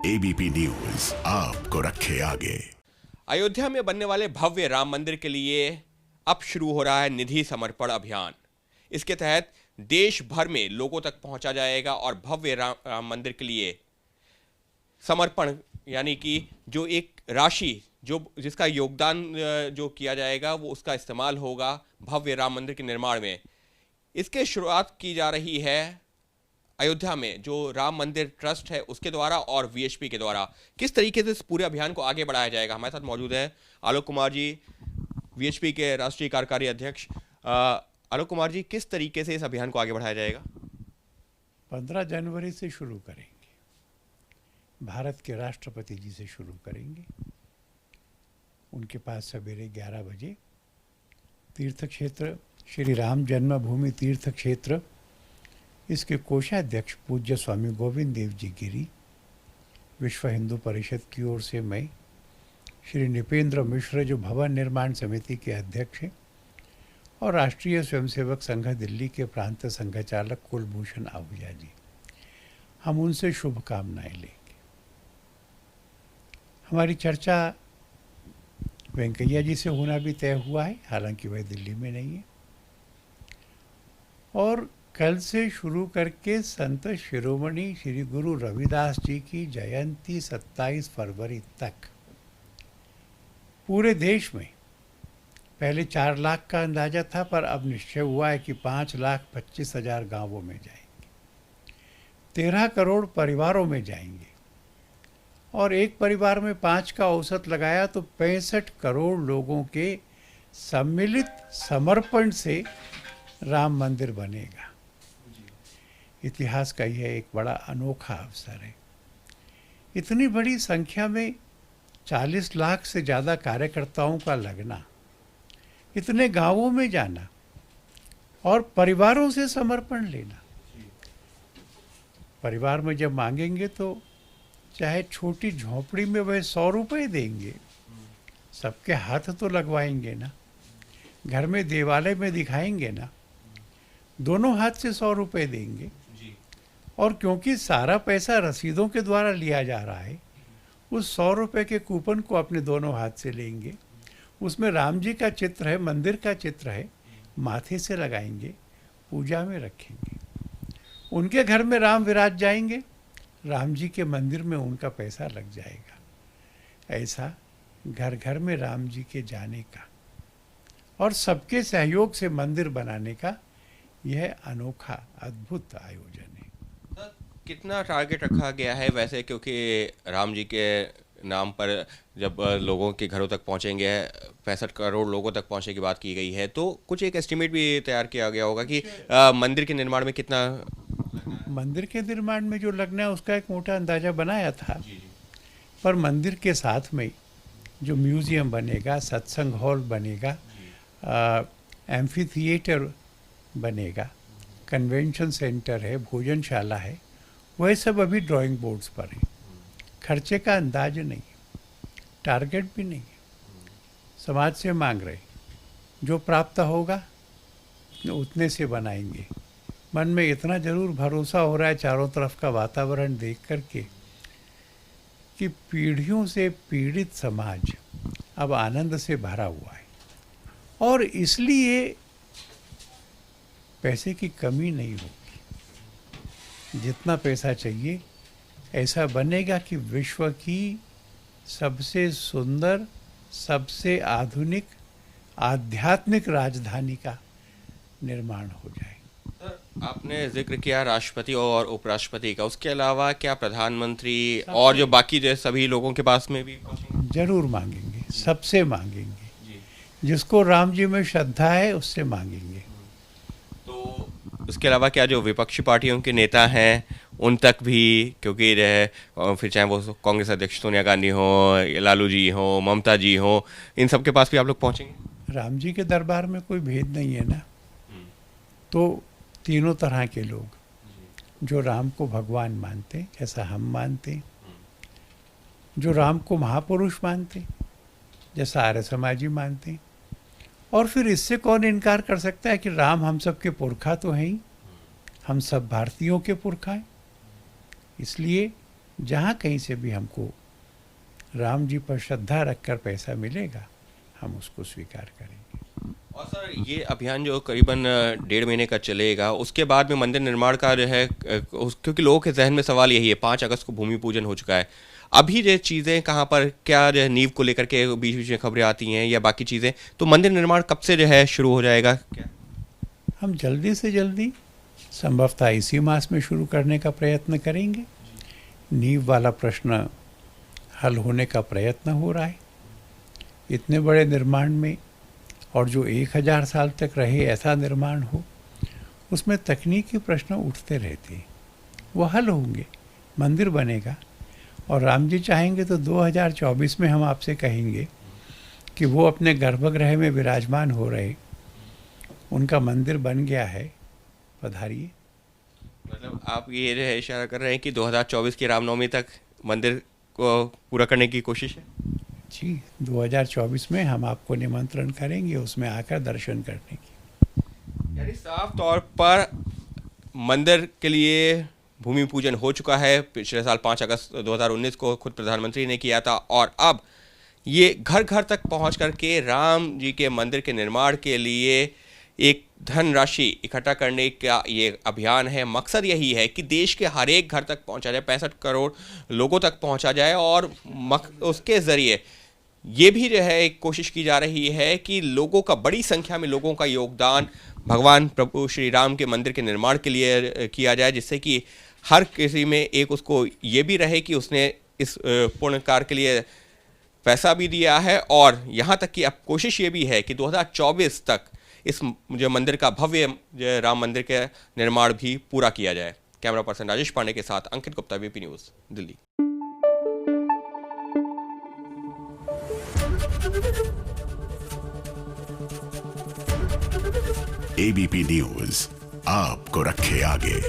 ABP news आपको रखे आगे। अयोध्या में बनने वाले भव्य राम मंदिर के लिए अब शुरू हो रहा है निधि समर्पण अभियान। इसके तहत देश भर में लोगों तक पहुंचा जाएगा और भव्य राम मंदिर के लिए समर्पण यानी कि जो एक राशि जिसका योगदान जो किया जाएगा वो उसका इस्तेमाल होगा भव्य राम मंदिर के निर्माण में। इसके शुरुआत की जा रही है अयोध्या में जो राम मंदिर ट्रस्ट है उसके द्वारा और वीएचपी के द्वारा। किस तरीके से इस पूरे अभियान को आगे बढ़ाया जाएगा, हमारे साथ मौजूद है आलोक कुमार जी, वीएचपी के राष्ट्रीय कार्यकारी अध्यक्ष। आलोक कुमार जी, किस तरीके से इस अभियान को आगे बढ़ाया जाएगा? 15 जनवरी से शुरू करेंगे, भारत के राष्ट्रपति जी से शुरू करेंगे। उनके पास सवेरे 11 बजे तीर्थ क्षेत्र श्री राम जन्मभूमि तीर्थ क्षेत्र, इसके कोषाध्यक्ष पूज्य स्वामी गोविंद देव जी गिरी, विश्व हिंदू परिषद की ओर से मैं, श्री नृपेंद्र मिश्र जो भवन निर्माण समिति के अध्यक्ष हैं, और राष्ट्रीय स्वयंसेवक संघ दिल्ली के प्रांत संघचालक कुलभूषण आहूजा जी, हम उनसे शुभकामनाएं लेंगे। हमारी चर्चा वेंकैया जी से होना भी तय हुआ है, हालांकि वह दिल्ली में नहीं है। और कल से शुरू करके संत शिरोमणि श्री गुरु रविदास जी की जयंती 27 फरवरी तक पूरे देश में, पहले 4 लाख का अंदाजा था पर अब निश्चय हुआ है कि 5,25,000 गांवों में जाएंगे, 13 करोड़ परिवारों में जाएंगे, और एक परिवार में 5 का औसत लगाया तो 65 करोड़ लोगों के सम्मिलित समर्पण से राम मंदिर बनेगा। इतिहास का यह एक बड़ा अनोखा अवसर है। इतनी बड़ी संख्या में 40 लाख से ज़्यादा कार्यकर्ताओं का लगना, इतने गांवों में जाना और परिवारों से समर्पण लेना। परिवार में जब मांगेंगे तो चाहे छोटी झोपड़ी में वह 100 रुपये देंगे, सबके हाथ तो लगवाएंगे ना, घर में देवालय में दिखाएंगे ना, दोनों हाथ से 100 रुपये देंगे। और क्योंकि सारा पैसा रसीदों के द्वारा लिया जा रहा है, उस 100 रुपये के कूपन को अपने दोनों हाथ से लेंगे, उसमें राम जी का चित्र है, मंदिर का चित्र है, माथे से लगाएंगे, पूजा में रखेंगे। उनके घर में राम विराज जाएंगे, राम जी के मंदिर में उनका पैसा लग जाएगा। ऐसा घर घर में राम जी के जाने का और सबके सहयोग से मंदिर बनाने का यह अनोखा अद्भुत आयोजन है। कितना टारगेट रखा गया है वैसे, क्योंकि राम जी के नाम पर जब लोगों के घरों तक पहुंचेंगे, 65 करोड़ लोगों तक पहुंचने की बात की गई है, तो कुछ एक एस्टिमेट भी तैयार किया गया होगा कि मंदिर के निर्माण में कितना? मंदिर के निर्माण में जो लगना है उसका एक मोटा अंदाजा बनाया था, पर मंदिर के साथ में जो म्यूज़ियम बनेगा, सत्संग हॉल बनेगा, एम्फी थिएटर बनेगा, कन्वेंशन सेंटर है, भोजनशाला है, वह सब अभी ड्राइंग बोर्ड्स पर है। खर्चे का अंदाज नहीं, टारगेट भी नहीं, समाज से मांग रहे, जो प्राप्त होगा उतने से बनाएंगे। मन में इतना ज़रूर भरोसा हो रहा है चारों तरफ का वातावरण देख करके कि पीढ़ियों से पीड़ित समाज अब आनंद से भरा हुआ है, और इसलिए पैसे की कमी नहीं होगी। जितना पैसा चाहिए ऐसा बनेगा कि विश्व की सबसे सुंदर, सबसे आधुनिक आध्यात्मिक राजधानी का निर्माण हो जाए। आपने जिक्र किया राष्ट्रपति और उपराष्ट्रपति का, उसके अलावा क्या प्रधानमंत्री और जो बाकी जो सभी लोगों के पास में भी जरूर मांगेंगे, सबसे मांगेंगे, जिसको राम जी में श्रद्धा है उससे मांगेंगे। तो उसके अलावा क्या जो विपक्षी पार्टियों के नेता हैं उन तक भी, क्योंकि फिर चाहे वो कांग्रेस अध्यक्ष सोनिया गांधी हो, लालू जी हो, ममता जी हो, इन सब के पास भी आप लोग पहुंचेंगे? राम जी के दरबार में कोई भेद नहीं है ना, तो तीनों तरह के लोग, जो राम को भगवान मानते जैसा हम मानते, जो राम को महापुरुष मानते जैसा आर्य समाजी मानते, और फिर इससे कौन इनकार कर सकता है कि राम हम सब के पुरखा तो हैं ही, हम सब भारतीयों के पुरखा हैं। इसलिए जहाँ कहीं से भी हमको राम जी पर श्रद्धा रखकर पैसा मिलेगा, हम उसको स्वीकार करेंगे। और सर ये अभियान जो करीबन 1.5 महीने का चलेगा, उसके बाद में मंदिर निर्माण का जो है क्योंकि लोगों के जहन में सवाल यही है, 5 अगस्त को भूमि पूजन हो चुका है, अभी जो चीज़ें कहाँ पर क्या जो है नींव को लेकर के बीच बीच में खबरें आती हैं या बाकी चीज़ें, तो मंदिर निर्माण कब से जो है शुरू हो जाएगा क्या? हम जल्दी से जल्दी संभवतः इसी मास में शुरू करने का प्रयत्न करेंगे। नींव वाला प्रश्न हल होने का प्रयत्न हो रहा है। इतने बड़े निर्माण में और जो 1000 साल तक रहे ऐसा निर्माण हो, उसमें तकनीकी प्रश्न उठते रहते हैं, वो हल होंगे, मंदिर बनेगा। और राम जी चाहेंगे तो 2024 में हम आपसे कहेंगे कि वो अपने गर्भगृह में विराजमान हो रहे, उनका मंदिर बन गया है, पधारिए। मतलब आप ये जो है इशारा कर रहे हैं कि 2024 की रामनवमी तक मंदिर को पूरा करने की कोशिश है? जी, 2024 में हम आपको निमंत्रण करेंगे उसमें आकर दर्शन करने की। यानी साफ तौर पर मंदिर के लिए भूमि पूजन हो चुका है। पिछले साल 5 अगस्त 2019 को खुद प्रधानमंत्री ने किया था, और अब ये घर घर तक पहुंच करके राम जी के मंदिर के निर्माण के लिए एक धनराशि इकट्ठा करने का ये अभियान है। मकसद यही है कि देश के हर एक घर तक पहुंचा जाए, 65 करोड़ लोगों तक पहुंचा जाए, और उसके ज़रिए ये भी जो है एक कोशिश की जा रही है कि लोगों का, बड़ी संख्या में लोगों का योगदान भगवान प्रभु श्री राम के मंदिर के निर्माण के लिए किया जाए, जिससे कि हर किसी में एक उसको ये भी रहे कि उसने इस पुण्य कार्य के लिए पैसा भी दिया है, और यहाँ तक कि अब कोशिश ये भी है कि 2024 तक इस जो मंदिर का भव्य जो राम मंदिर के निर्माण भी पूरा किया जाए। कैमरा पर्सन राजेश पांडे के साथ Ankit Gupta, VP news, Delhi. ABP news आपको रखे आगे।